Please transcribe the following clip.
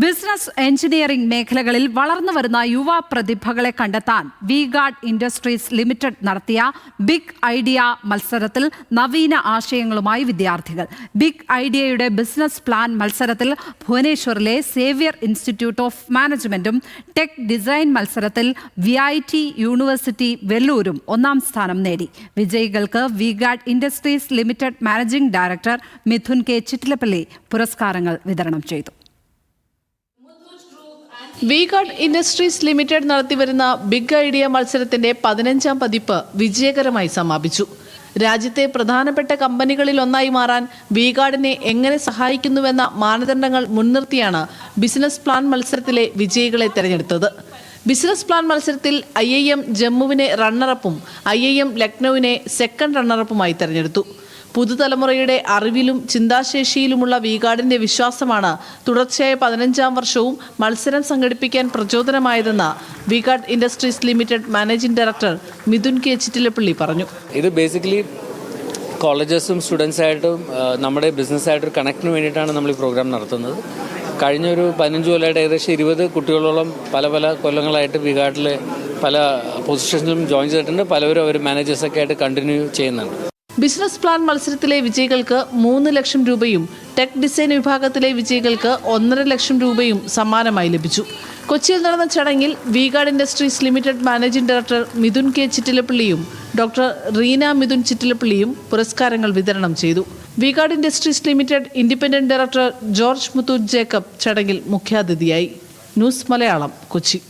Business engineering മേഖലകളിൽ വളർന്നുവരുന്ന യുവ പ്രതിഭകളെ കണ്ടെത്താൻ വി-ഗാർഡ് ഇൻഡസ്ട്രീസ് ലിമിറ്റഡ് നടത്തിയ ബിഗ് ഐഡിയ മത്സരത്തിൽ നവീന ആശയങ്ങളുമായി വിദ്യാർത്ഥികൾ. ബിഗ് ഐഡിയയുടെ ബിസിനസ് പ്ലാൻ മത്സരത്തിൽ ഭുവനേശ്വറിലെ സേവ്യർ ഇൻസ്റ്റിറ്റ്യൂട്ട് ഓഫ് മാനേജ്മെന്റും ടെക് ഡിസൈൻ മത്സരത്തിൽ VIT യൂണിവേഴ്സിറ്റി വെല്ലൂരും ഒന്നാം സ്ഥാനം നേടി. വിജയികൾക്ക് V-Guard industries limited managing director Mithun K Chittilappilly പുരസ്കാരങ്ങൾ വിതരണം ചെയ്തു. വി-ഗാർഡ് ഇൻഡസ്ട്രീസ് ലിമിറ്റഡ് നടത്തിവരുന്ന ബിഗ് ഐഡിയ മത്സരത്തിന്റെ 15ാം പതിപ്പ് വിജയകരമായി സമാപിച്ചു. രാജ്യത്തെ പ്രധാനപ്പെട്ട കമ്പനികളിൽ ഒന്നായി മാറാൻ വി-ഗാർഡിനെ എങ്ങനെ സഹായിക്കുന്നുവെന്ന മാനദണ്ഡങ്ങൾ മുൻനിർത്തിയാണ് ബിസിനസ് പ്ലാൻ മത്സരത്തിലെ വിജയികളെ തെരഞ്ഞെടുത്തത്. ബിസിനസ് പ്ലാൻ മത്സരത്തിൽ IIM ജമ്മുവിനെ റണ്ണറപ്പും IIM ലക്നൌവിനെ സെക്കൻഡ് റണ്ണറപ്പുമായി തെരഞ്ഞെടുത്തു. പുതുതലമുറയുടെ അറിവിലും ചിന്താശേഷിയിലുമുള്ള വി-ഗാർഡിന്റെ വിശ്വാസമാണ് തുടർച്ചയായ 15ാം വർഷവും മത്സരം സംഘടിപ്പിക്കാൻ പ്രചോദനമായതെന്ന് V Guard industries limited managing director Mithun K Chittilappilly പറഞ്ഞു. ഇത് ബേസിക്കലി കോളേജസും സ്റ്റുഡൻസായിട്ടും നമ്മുടെ ബിസിനസ്സായിട്ടൊരു കണക്റ്റിന് വേണ്ടിയിട്ടാണ് നമ്മൾ ഈ പ്രോഗ്രാം നടത്തുന്നത്. കഴിഞ്ഞൊരു 15 കൊല്ലമായിട്ട് ഏകദേശം 20 കുട്ടികളോളം പല കൊല്ലങ്ങളായിട്ട് വി-ഗാർഡിൽ പല പൊസിഷൻസിലും ജോയിൻ ചെയ്തിട്ടുണ്ട്. പലവരും അവർ മാനേജേഴ്സൊക്കെ ആയിട്ട് കണ്ടിന്യൂ ചെയ്യുന്നുണ്ട്. ബിസിനസ് പ്ലാൻ മത്സരത്തിലെ വിജയികൾക്ക് 3 ലക്ഷം രൂപയും ടെക് ഡിസൈൻ വിഭാഗത്തിലെ വിജയികൾക്ക് 1.5 ലക്ഷം രൂപയും സമ്മാനമായി ലഭിച്ചു. കൊച്ചിയിൽ നടന്ന ചടങ്ങിൽ V Guard industries limited managing director Mithun K ചിറ്റിലപ്പള്ളിയും ഡോക്ടർ റീന മിഥുൻ ചിറ്റിലപ്പള്ളിയും പുരസ്കാരങ്ങൾ വിതരണം ചെയ്തു. V-Guard industries limited independent director George Muthoot Jacob ചടങ്ങിൽ മുഖ്യാതിഥിയായി. ന്യൂസ് മലയാളം, കൊച്ചി.